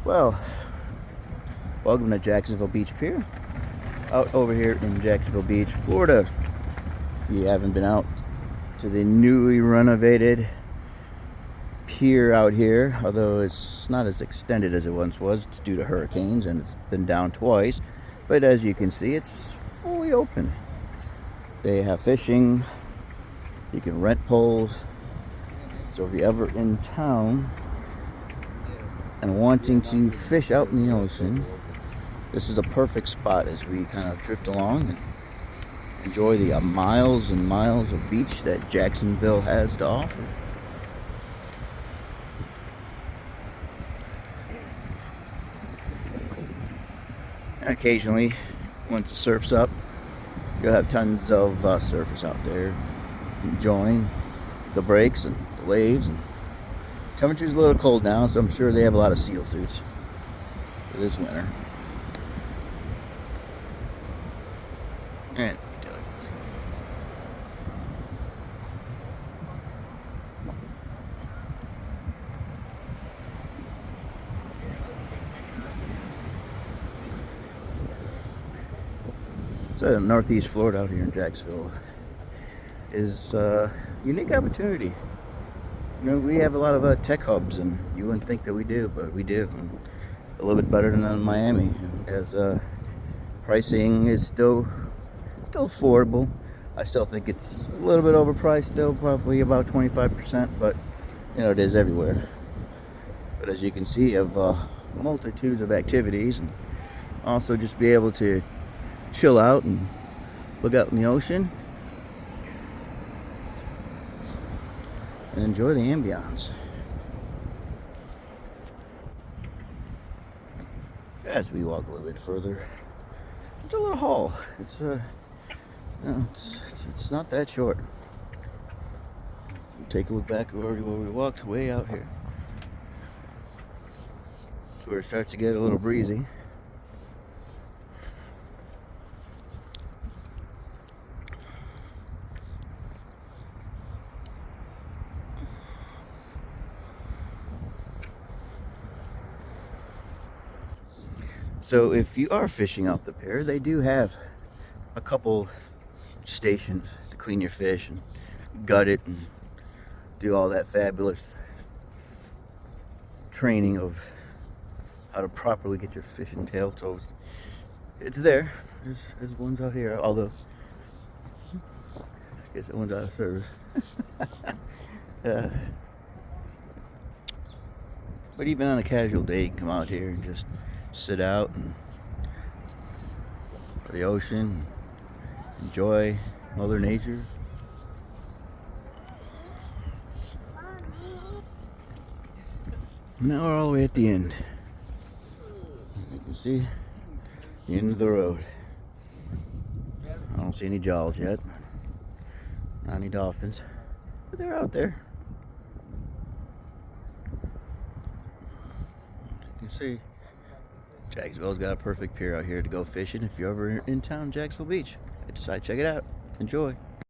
Well, welcome to Jacksonville Beach Pier, out over here in Jacksonville Beach, Florida. If you haven't been out to the newly renovated pier out here, although it's not as extended as it once was, it's due to hurricanes and it's been down twice. But as you can see, it's fully open. They have fishing, you can rent poles. So if you're ever in town and wanting to fish out in the ocean, this is a perfect spot as we kind of drift along and enjoy the miles and miles of beach that Jacksonville has to offer. And occasionally, once the surf's up, you'll have tons of surfers out there enjoying the breaks and the waves. And temperature's a little cold now, so I'm sure they have a lot of seal suits for this winter. And so Northeast Florida out here in Jacksonville is a unique opportunity. You know, we have a lot of tech hubs, and you wouldn't think that we do, but we do. And a little bit better than Miami, as pricing is still affordable. I still think it's a little bit overpriced, still probably about 25%, but you know, it is everywhere. But as you can see, you have multitudes of activities, and also just be able to chill out and look out in the ocean and enjoy the ambiance. As we walk a little bit further, it's a little hall. It's it's not that short. Take a look back where we walked, way out here. It's where it starts to get a little breezy. So if you are fishing off the pier, they do have a couple stations to clean your fish and gut it and do all that fabulous training of how to properly get your fish and tail toast. It's there. There's ones out here, although I guess that one's out of service. But even on a casual day, you can come out here and just sit out and the ocean, enjoy Mother Nature. Now we're all the way at the end. You can see the end of the road. I don't see any jaws yet, not any dolphins, but they're out there. You can see Jacksonville's got a perfect pier out here to go fishing if you're ever in town, Jacksonville Beach. I decided to check it out. Enjoy.